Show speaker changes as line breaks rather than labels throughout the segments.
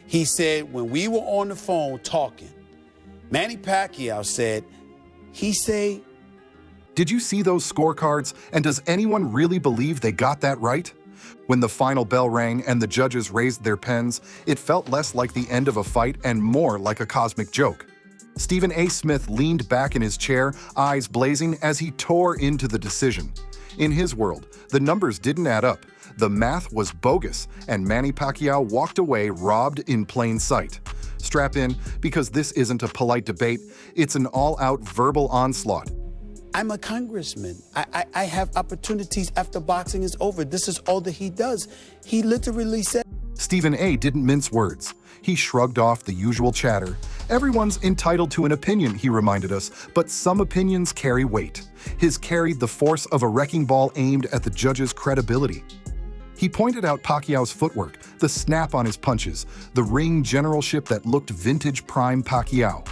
He said when we were on the phone talking, Manny Pacquiao said,
Did you see those scorecards, and does anyone really believe they got that right? When the final bell rang and the judges raised their pens, it felt less like the end of a fight and more like a cosmic joke. Stephen A. Smith leaned back in his chair, eyes blazing as he tore into the decision. In his world, the numbers didn't add up, the math was bogus, and Manny Pacquiao walked away robbed in plain sight. Strap in, because this isn't a polite debate, it's an all-out verbal onslaught.
I'm a congressman. I have opportunities after boxing is over. This is all that he does. He literally said.
Stephen A. didn't mince words. He shrugged off the usual chatter. Everyone's entitled to an opinion, he reminded us, but some opinions carry weight. His carried the force of a wrecking ball aimed at the judge's credibility. He pointed out Pacquiao's footwork, the snap on his punches, the ring generalship that looked vintage prime Pacquiao.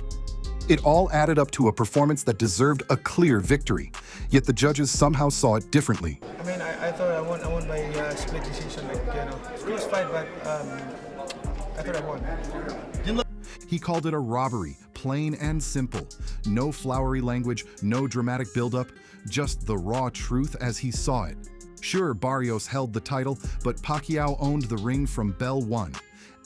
It all added up to a performance that deserved a clear victory, yet the judges somehow saw it differently.
I mean, I thought I won by split decision, close fight, but I thought I won.
He called it a robbery, plain and simple. No flowery language, no dramatic buildup, just the raw truth as he saw it. Sure, Barrios held the title, but Pacquiao owned the ring from bell one.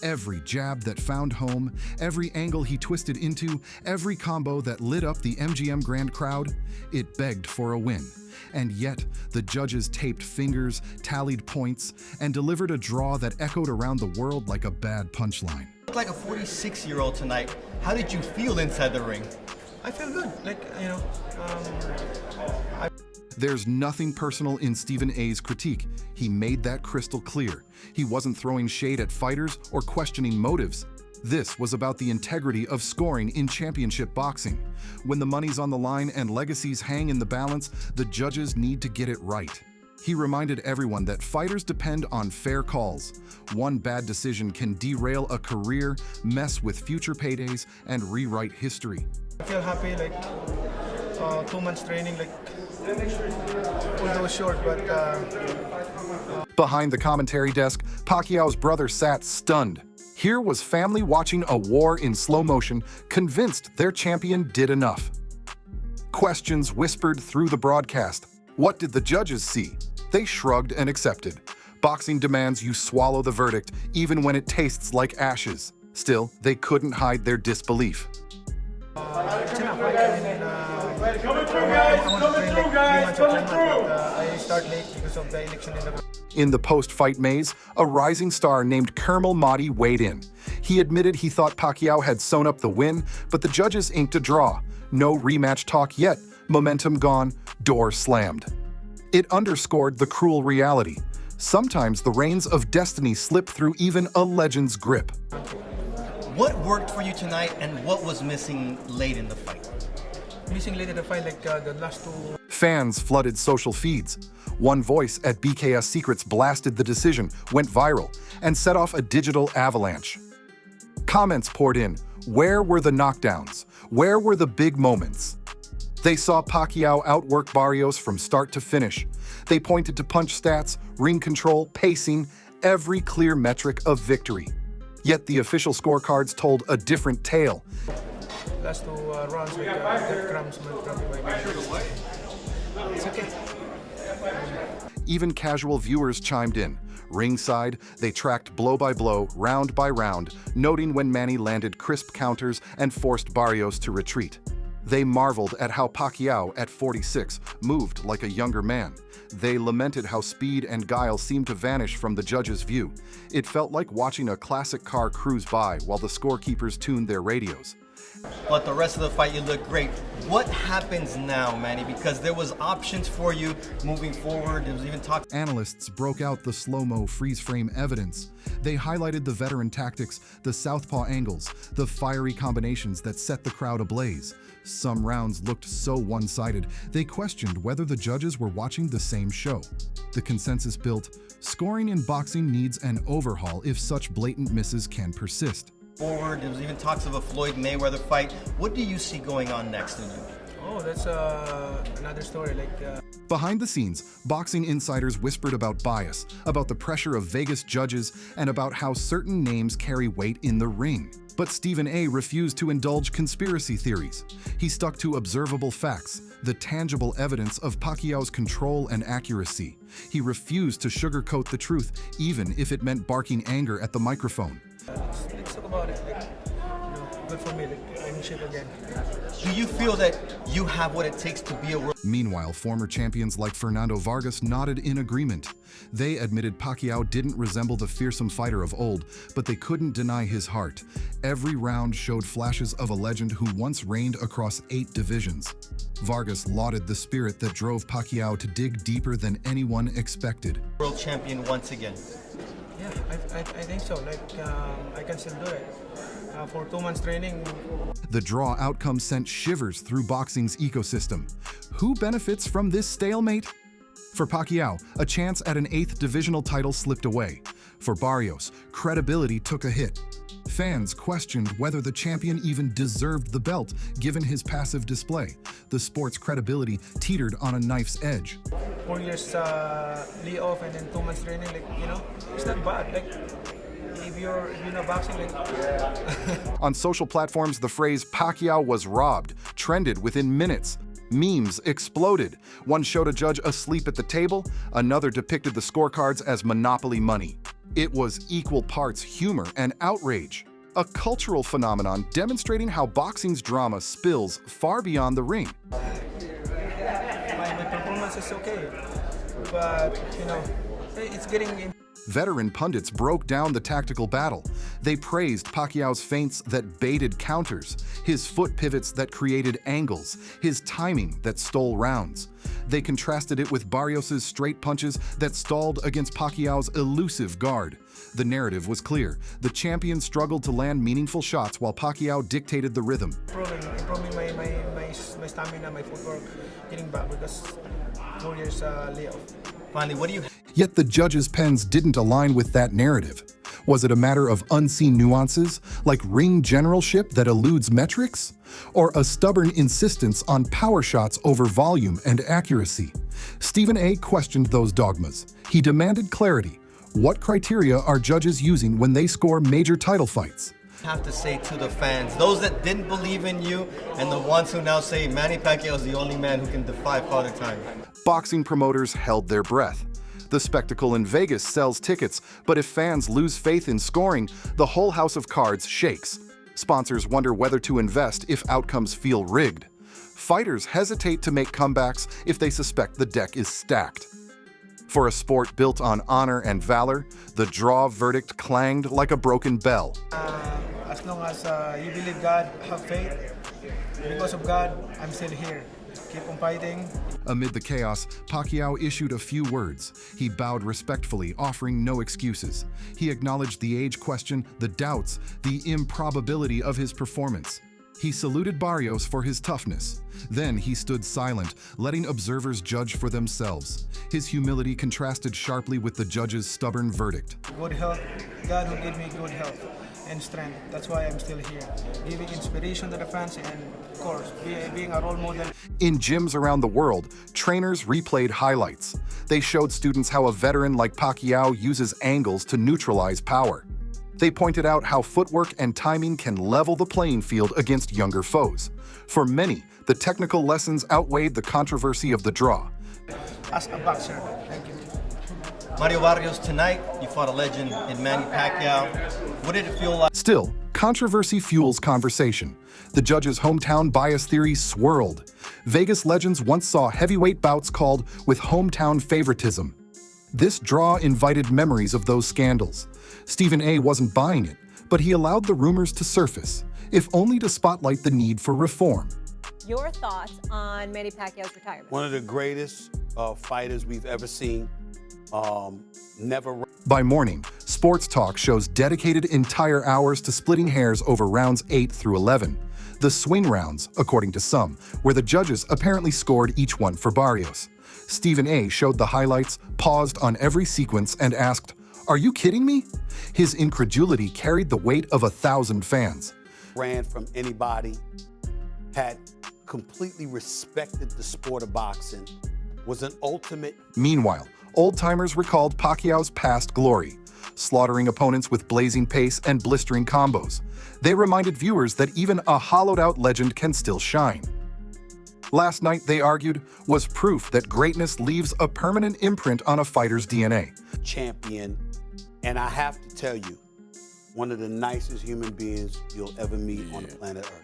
Every jab that found home, every angle he twisted into, every combo that lit up the MGM Grand crowd, it begged for a win. And yet, the judges taped fingers, tallied points, and delivered a draw that echoed around the world like a bad punchline.
You look like a 46-year-old tonight. How did you feel inside the ring?
I feel good.
There's nothing personal in Stephen A.'s critique. He made that crystal clear. He wasn't throwing shade at fighters or questioning motives. This was about the integrity of scoring in championship boxing. When the money's on the line and legacies hang in the balance, the judges need to get it right. He reminded everyone that fighters depend on fair calls. One bad decision can derail a career, mess with future paydays, and rewrite history.
I feel happy, 2 months training, although short, but...
Behind the commentary desk, Pacquiao's brother sat stunned. Here was family watching a war in slow motion, convinced their champion did enough. Questions whispered through the broadcast. What did the judges see? They shrugged and accepted. Boxing demands you swallow the verdict, even when it tastes like ashes. Still, they couldn't hide their disbelief. In the post-fight maze, a rising star named Kermel Mahdi weighed in. He admitted he thought Pacquiao had sewn up the win, but the judges inked a draw. No rematch talk yet. Momentum gone, door slammed. It underscored the cruel reality. Sometimes the reins of destiny slip through even a legend's grip.
What worked for you tonight, and what was missing late in the fight?
Missing late in the fight, the last two...
Fans flooded social feeds. One voice at BKS Secrets blasted the decision, went viral, and set off a digital avalanche. Comments poured in. Where were the knockdowns? Where were the big moments? They saw Pacquiao outwork Barrios from start to finish. They pointed to punch stats, ring control, pacing, every clear metric of victory. Yet the official scorecards told a different tale.
Last two rounds, crumbs. It's okay.
Even casual viewers chimed in. Ringside, they tracked blow by blow, round by round, noting when Manny landed crisp counters and forced Barrios to retreat. They marveled at how Pacquiao, at 46, moved like a younger man. They lamented how speed and guile seemed to vanish from the judges' view. It felt like watching a classic car cruise by while the scorekeepers tuned their radios.
But the rest of the fight, you look great. What happens now, Manny? Because there was options for you moving forward. There was even talk.
Analysts broke out the slow-mo freeze-frame evidence. They highlighted the veteran tactics, the southpaw angles, the fiery combinations that set the crowd ablaze. Some rounds looked so one-sided, they questioned whether the judges were watching the same show. The consensus built, scoring in boxing needs an overhaul if such blatant misses can persist.
Forward, there was even talks of a Floyd-Mayweather fight. What do you see going on next in you?
Oh, that's another story.
Behind the scenes, boxing insiders whispered about bias, about the pressure of Vegas judges, and about how certain names carry weight in the ring. But Stephen A. refused to indulge conspiracy theories. He stuck to observable facts, the tangible evidence of Pacquiao's control and accuracy. He refused to sugarcoat the truth, even if it meant barking anger at the microphone.
Let's talk about it. Good for me. I'm in shape again.
Do you feel that you have what it takes to be a world?
Meanwhile, former champions like Fernando Vargas nodded in agreement. They admitted Pacquiao didn't resemble the fearsome fighter of old, but they couldn't deny his heart. Every round showed flashes of a legend who once reigned across 8 divisions. Vargas lauded the spirit that drove Pacquiao to dig deeper than anyone expected.
World champion once again.
Yeah, I think so. I can still do it. For 2 months training.
The draw outcome sent shivers through boxing's ecosystem. Who benefits from this stalemate? For Pacquiao, a chance at an 8th divisional title slipped away. For Barrios, credibility took a hit. Fans questioned whether the champion even deserved the belt, given his passive display. The sport's credibility teetered on a knife's edge.
4 years layoff and then 2 months training, it's not bad. If you're not boxing,
On social platforms, the phrase "Pacquiao was robbed" trended within minutes. Memes exploded. One showed a judge asleep at the table, another depicted the scorecards as monopoly money. It was equal parts humor and outrage. A cultural phenomenon demonstrating how boxing's drama spills far beyond the ring.
my performance is okay, but it's getting.
Veteran pundits broke down the tactical battle. They praised Pacquiao's feints that baited counters, his foot pivots that created angles, his timing that stole rounds. They contrasted it with Barrios' straight punches that stalled against Pacquiao's elusive guard. The narrative was clear. The champion struggled to land meaningful shots while Pacquiao dictated the rhythm.
Improving my stamina, my footwork, getting back because 4 years layoff.
Finally, what do you...
Yet the judges' pens didn't align with that narrative. Was it a matter of unseen nuances, like ring generalship that eludes metrics? Or a stubborn insistence on power shots over volume and accuracy? Stephen A. questioned those dogmas. He demanded clarity. What criteria are judges using when they score major title fights?
I have to say to the fans, those that didn't believe in you and the ones who now say Manny Pacquiao is the only man who can defy Father Time.
Boxing promoters held their breath. The spectacle in Vegas sells tickets, but if fans lose faith in scoring, the whole house of cards shakes. Sponsors wonder whether to invest if outcomes feel rigged. Fighters hesitate to make comebacks if they suspect the deck is stacked. For a sport built on honor and valor, the draw verdict clanged like a broken bell.
As long as you believe God, have faith. Because of God, I'm still here. Keep on fighting.
Amid the chaos, Pacquiao issued a few words. He bowed respectfully, offering no excuses. He acknowledged the age question, the doubts, the improbability of his performance. He saluted Barrios for his toughness. Then he stood silent, letting observers judge for themselves. His humility contrasted sharply with the judge's stubborn verdict.
Good health. God will give me good health and strength. That's why I'm still here, giving inspiration to the fans and, of course, being a role model.
In gyms around the world, trainers replayed highlights. They showed students how a veteran like Pacquiao uses angles to neutralize power. They pointed out how footwork and timing can level the playing field against younger foes. For many, the technical lessons outweighed the controversy of the draw.
As a boxer, thank you.
Mario Barrios, tonight you fought a legend in Manny Pacquiao. What did it feel like?
Still, controversy fuels conversation. The judge's hometown bias theory swirled. Vegas legends once saw heavyweight bouts called with hometown favoritism. This draw invited memories of those scandals. Stephen A. wasn't buying it, but he allowed the rumors to surface, if only to spotlight the need for reform.
Your thoughts on Manny Pacquiao's retirement?
One of the greatest fighters we've ever seen.
By morning, sports talk shows dedicated entire hours to splitting hairs over rounds 8 through 11. The swing rounds, according to some, where the judges apparently scored each one for Barrios. Stephen A. showed the highlights, paused on every sequence, and asked, "Are you kidding me?" His incredulity carried the weight of 1,000 fans.
Ran from anybody, had completely respected the sport of boxing,
was an ultimate.
Meanwhile, old-timers recalled Pacquiao's past glory, slaughtering opponents with blazing pace and blistering combos. They reminded viewers that even a hollowed-out legend can still shine. Last night, they argued, was proof that greatness leaves a permanent imprint on a fighter's DNA.
Champion, and I have to tell you, one of the nicest human beings you'll ever meet on the planet Earth.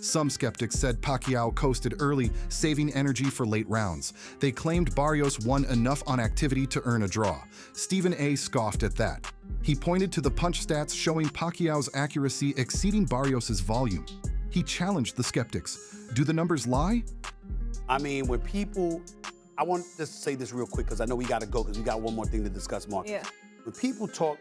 Some skeptics said Pacquiao coasted early, saving energy for late rounds. They claimed Barrios won enough on activity to earn a draw. Stephen A. scoffed at that. He pointed to the punch stats showing Pacquiao's accuracy exceeding Barrios' volume. He challenged the skeptics. Do the numbers lie?
I mean, when people, I want to just say this real quick because I know we got to go because we got one more thing to discuss, Mark.
Yeah.
When people talk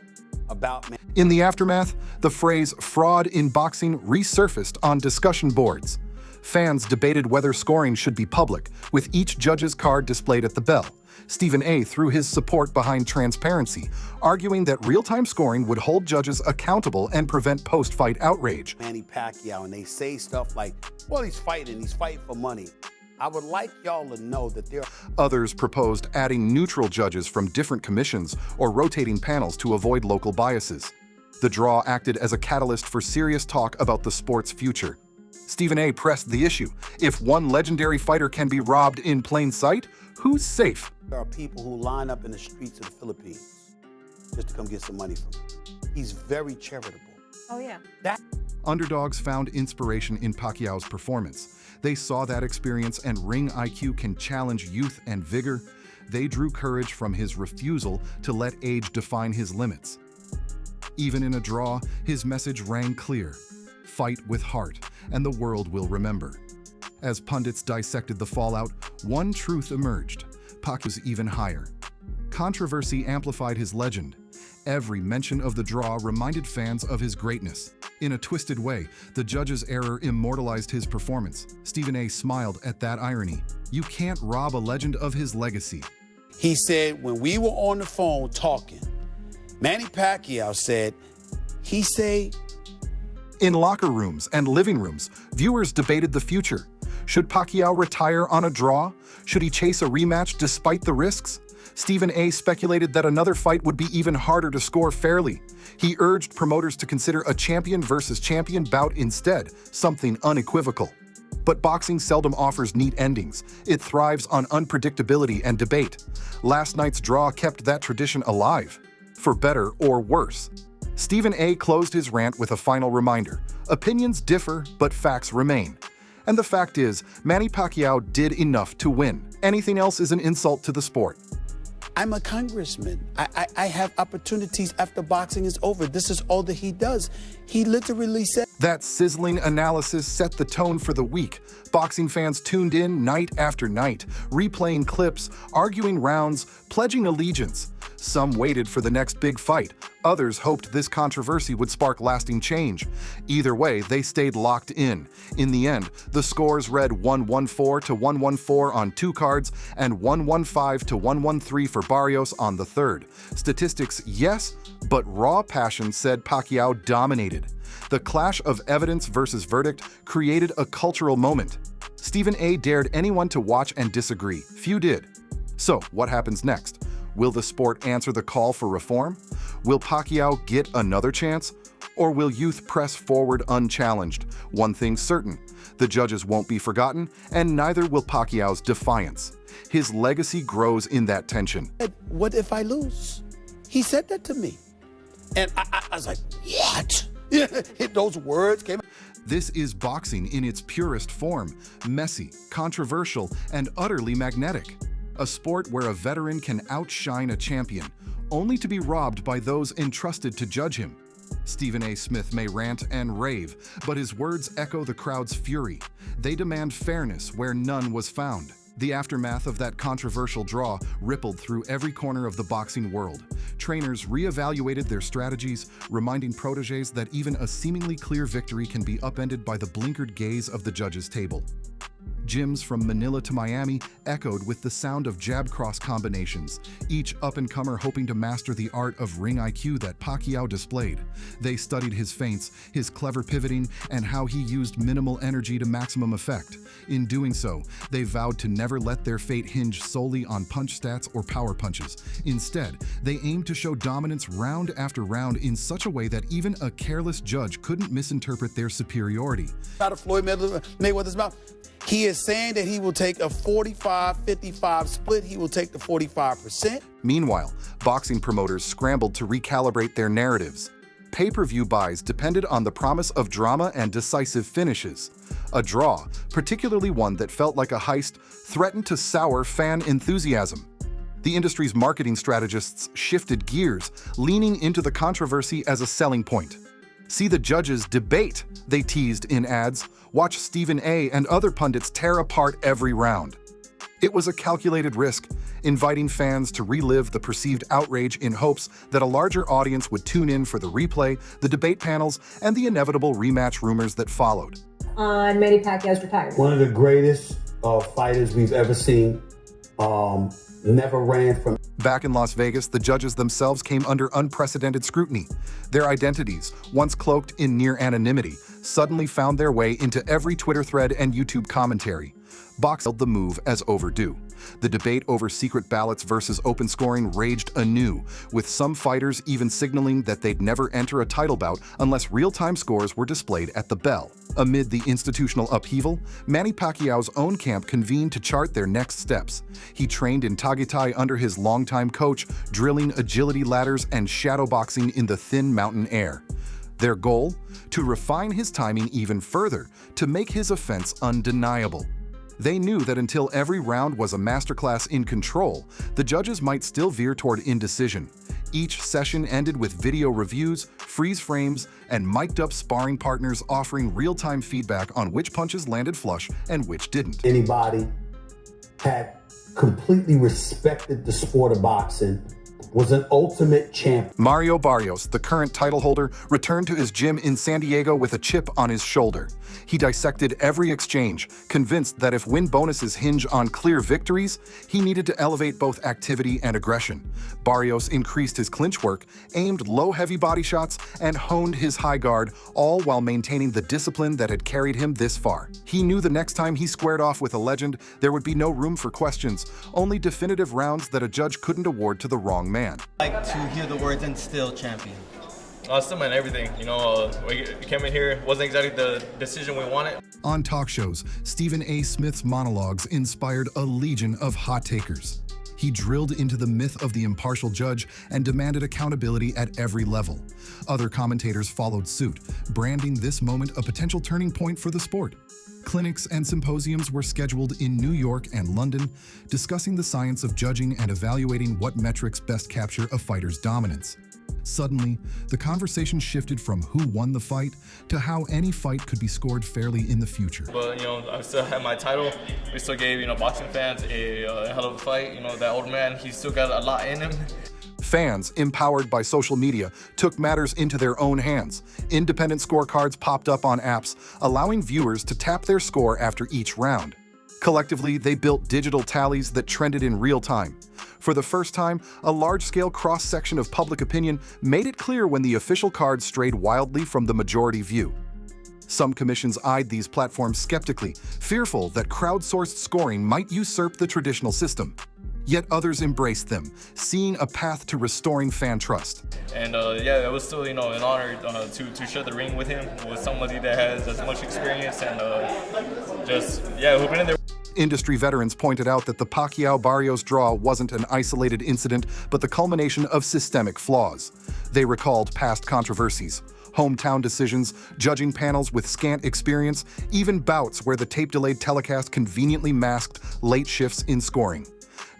about...
In the aftermath, the phrase fraud in boxing resurfaced on discussion boards. Fans debated whether scoring should be public, with each judge's card displayed at the bell. Stephen A. threw his support behind transparency, arguing that real-time scoring would hold judges accountable and prevent post-fight outrage.
Manny Pacquiao, and they say stuff like, well, he's fighting for money. I would like y'all to know that there are...
Others proposed adding neutral judges from different commissions or rotating panels to avoid local biases. The draw acted as a catalyst for serious talk about the sport's future. Stephen A. pressed the issue. If one legendary fighter can be robbed in plain sight, who's safe?
There are people who line up in the streets of the Philippines just to come get some money from him. He's very charitable.
Oh, yeah.
Underdogs found inspiration in Pacquiao's performance. They saw that experience and ring IQ can challenge youth and vigor. They drew courage from his refusal to let age define his limits. Even in a draw, his message rang clear. Fight with heart, and the world will remember. As pundits dissected the fallout, one truth emerged. Pacquiao's even higher. Controversy amplified his legend. Every mention of the draw reminded fans of his greatness. In a twisted way, the judge's error immortalized his performance. Stephen A. smiled at that irony. You can't rob a legend of his legacy.
He said when we were on the phone talking, Manny Pacquiao said,
In locker rooms and living rooms, viewers debated the future. Should Pacquiao retire on a draw? Should he chase a rematch despite the risks? Stephen A. speculated that another fight would be even harder to score fairly. He urged promoters to consider a champion versus champion bout instead, something unequivocal. But boxing seldom offers neat endings. It thrives on unpredictability and debate. Last night's draw kept that tradition alive, for better or worse. Stephen A. closed his rant with a final reminder. Opinions differ, but facts remain. And the fact is, Manny Pacquiao did enough to win. Anything else is an insult to the sport.
I'm a congressman. I have opportunities after boxing is over. This is all that he does. He literally said...
That sizzling analysis set the tone for the week. Boxing fans tuned in night after night, replaying clips, arguing rounds, pledging allegiance. Some waited for the next big fight. Others hoped this controversy would spark lasting change. Either way, they stayed locked in. In the end, the scores read 114 to 114 on 2 cards and 115 to 113 for Barrios on the 3rd. Statistics, yes, but raw passion said Pacquiao dominated. The clash of evidence versus verdict created a cultural moment. Stephen A. dared anyone to watch and disagree. Few did. So, what happens next? Will the sport answer the call for reform? Will Pacquiao get another chance? Or will youth press forward unchallenged? One thing's certain, the judges won't be forgotten, and neither will Pacquiao's defiance. His legacy grows in that tension.
What if I lose? He said that to me. And I was like, what? Those words came.
This is boxing in its purest form, messy, controversial, and utterly magnetic. A sport where a veteran can outshine a champion, only to be robbed by those entrusted to judge him. Stephen A. Smith may rant and rave, but his words echo the crowd's fury. They demand fairness where none was found. The aftermath of that controversial draw rippled through every corner of the boxing world. Trainers reevaluated their strategies, reminding protégés that even a seemingly clear victory can be upended by the blinkered gaze of the judges' table. Gyms from Manila to Miami echoed with the sound of jab-cross combinations, each up-and-comer hoping to master the art of ring IQ that Pacquiao displayed. They studied his feints, his clever pivoting, and how he used minimal energy to maximum effect. In doing so, they vowed to never let their fate hinge solely on punch stats or power punches. Instead, they aimed to show dominance round after round in such a way that even a careless judge couldn't misinterpret their superiority.
Out of Floyd Mayweather's mouth, he is saying that he will take a 45-55 split. He will take the 45%.
Meanwhile, boxing promoters scrambled to recalibrate their narratives. Pay-per-view buys depended on the promise of drama and decisive finishes. A draw, particularly one that felt like a heist, threatened to sour fan enthusiasm. The industry's marketing strategists shifted gears, leaning into the controversy as a selling point. See the judges debate, they teased in ads. Watch Stephen A. and other pundits tear apart every round. It was a calculated risk, inviting fans to relive the perceived outrage in hopes that a larger audience would tune in for the replay, the debate panels, and the inevitable rematch rumors that followed.
On Manny Pacquiao's retirement.
One of the greatest fighters we've ever seen. Never ran from.
Back in Las Vegas, the judges themselves came under unprecedented scrutiny. Their identities, once cloaked in near anonymity, suddenly found their way into every Twitter thread and YouTube commentary. Box held the move as overdue. The debate over secret ballots versus open scoring raged anew, with some fighters even signaling that they'd never enter a title bout unless real-time scores were displayed at the bell. Amid the institutional upheaval, Manny Pacquiao's own camp convened to chart their next steps. He trained in Tagaytay under his longtime coach, drilling agility ladders and shadowboxing in the thin mountain air. Their goal? To refine his timing even further, to make his offense undeniable. They knew that until every round was a masterclass in control, the judges might still veer toward indecision. Each session ended with video reviews, freeze frames, and mic'd-up sparring partners offering real-time feedback on which punches landed flush and which didn't.
Anybody had completely respected the sport of boxing, was an ultimate champ.
Mario Barrios, the current title holder, returned to his gym in San Diego with a chip on his shoulder. He dissected every exchange, convinced that if win bonuses hinge on clear victories, he needed to elevate both activity and aggression. Barrios increased his clinch work, aimed low-heavy body shots, and honed his high guard, all while maintaining the discipline that had carried him this far. He knew the next time he squared off with a legend, there would be no room for questions, only definitive rounds that a judge couldn't award to the wrong man.
I'd like to hear the words "and still champion."
Still meant everything. We came in here, wasn't exactly the decision we wanted.
On talk shows, Stephen A. Smith's monologues inspired a legion of hot takers. He drilled into the myth of the impartial judge and demanded accountability at every level. Other commentators followed suit, branding this moment a potential turning point for the sport. Clinics and symposiums were scheduled in New York and London, discussing the science of judging and evaluating what metrics best capture a fighter's dominance. Suddenly, the conversation shifted from who won the fight to how any fight could be scored fairly in the future.
But, I still had my title. We still gave, boxing fans a hell of a fight. That old man, he's still got a lot in him.
Fans, empowered by social media, took matters into their own hands. Independent scorecards popped up on apps, allowing viewers to tap their score after each round. Collectively, they built digital tallies that trended in real time. For the first time, a large-scale cross-section of public opinion made it clear when the official cards strayed wildly from the majority view. Some commissions eyed these platforms skeptically, fearful that crowdsourced scoring might usurp the traditional system. Yet others embraced them, seeing a path to restoring fan trust.
And it was still, an honor to share the ring with him, with somebody that has as much experience and who've been in there.
Industry veterans pointed out that the Pacquiao-Barrios draw wasn't an isolated incident, but the culmination of systemic flaws. They recalled past controversies, hometown decisions, judging panels with scant experience, even bouts where the tape-delayed telecast conveniently masked late shifts in scoring.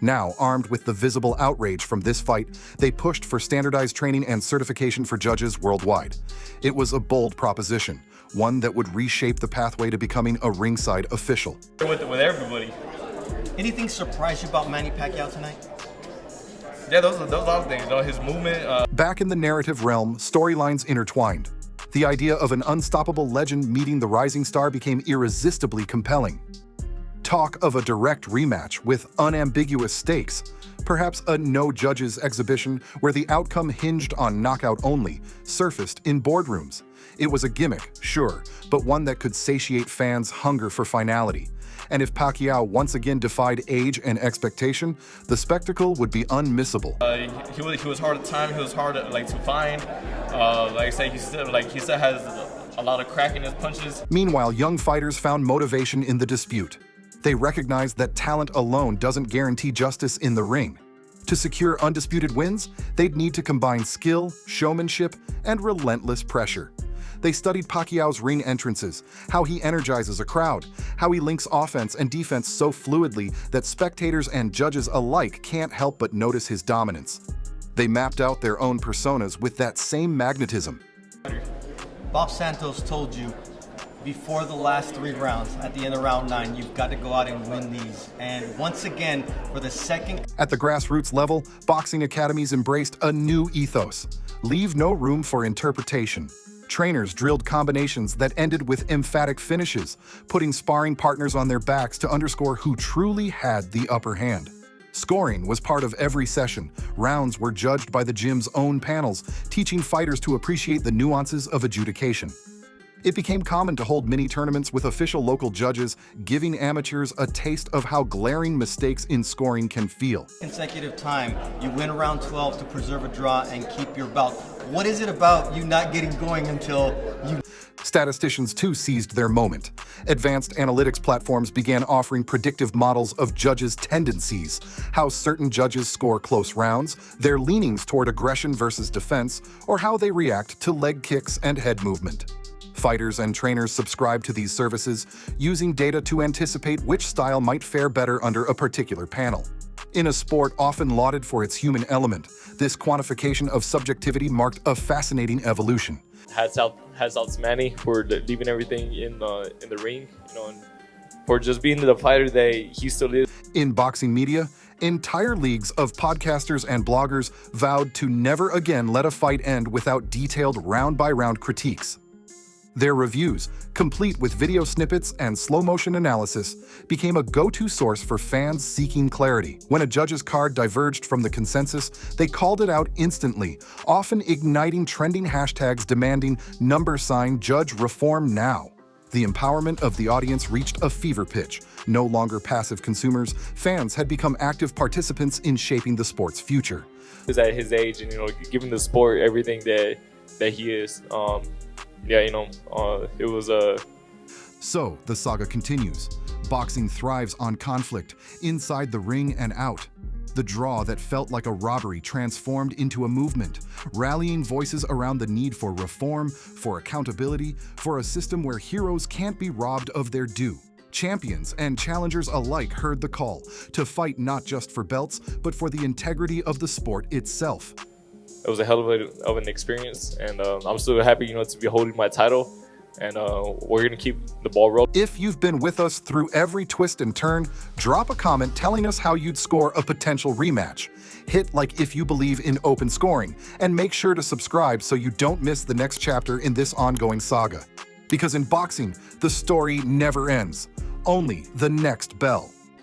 Now, armed with the visible outrage from this fight, they pushed for standardized training and certification for judges worldwide. It was a bold proposition, one that would reshape the pathway to becoming a ringside official.
With everybody.
Anything surprised you about Manny Pacquiao tonight?
Yeah, those are things. His movement.
Back in the narrative realm, storylines intertwined. The idea of an unstoppable legend meeting the rising star became irresistibly compelling. Talk of a direct rematch with unambiguous stakes, perhaps a no-judges exhibition where the outcome hinged on knockout only, surfaced in boardrooms. It was a gimmick, sure, but one that could satiate fans' hunger for finality. And if Pacquiao once again defied age and expectation, the spectacle would be unmissable.
He was hard at time. He was hard to find. Like I say, he still has a lot of crack in his punches.
Meanwhile, young fighters found motivation in the dispute. They recognized that talent alone doesn't guarantee justice in the ring. To secure undisputed wins, they'd need to combine skill, showmanship, and relentless pressure. They studied Pacquiao's ring entrances, how he energizes a crowd, how he links offense and defense so fluidly that spectators and judges alike can't help but notice his dominance. They mapped out their own personas with that same magnetism.
Bob Santos told you before the last 3 rounds, at the end of round 9, you've got to go out and win these. And once again, for the second...
At the grassroots level, boxing academies embraced a new ethos. Leave no room for interpretation. Trainers drilled combinations that ended with emphatic finishes, putting sparring partners on their backs to underscore who truly had the upper hand. Scoring was part of every session. Rounds were judged by the gym's own panels, teaching fighters to appreciate the nuances of adjudication. It became common to hold mini-tournaments with official local judges, giving amateurs a taste of how glaring mistakes in scoring can feel.
Consecutive time, you win round 12 to preserve a draw and keep your belt. What is it about you not getting going until you...
Statisticians too seized their moment. Advanced analytics platforms began offering predictive models of judges' tendencies, how certain judges score close rounds, their leanings toward aggression versus defense, or how they react to leg kicks and head movement. Fighters and trainers subscribe to these services, using data to anticipate which style might fare better under a particular panel. In a sport often lauded for its human element, this quantification of subjectivity marked a fascinating evolution.
Hats out to Manny for leaving everything in the ring, and for just being the fighter that he still is.
In boxing media, entire leagues of podcasters and bloggers vowed to never again let a fight end without detailed round-by-round critiques. Their reviews, complete with video snippets and slow-motion analysis, became a go-to source for fans seeking clarity. When a judge's card diverged from the consensus, they called it out instantly, often igniting trending hashtags demanding #Judge Reform Now. The empowerment of the audience reached a fever pitch. No longer passive consumers, fans had become active participants in shaping the sport's future.
At his age and giving the sport everything that he is. It was
So, the saga continues. Boxing thrives on conflict, inside the ring and out. The draw that felt like a robbery transformed into a movement, rallying voices around the need for reform, for accountability, for a system where heroes can't be robbed of their due. Champions and challengers alike heard the call to fight not just for belts, but for the integrity of the sport itself.
It was a hell of an experience, and I'm still happy, to be holding my title, and we're gonna keep the ball rolling.
If you've been with us through every twist and turn, drop a comment telling us how you'd score a potential rematch. Hit like if you believe in open scoring, and make sure to subscribe so you don't miss the next chapter in this ongoing saga. Because in boxing, the story never ends, only the next bell.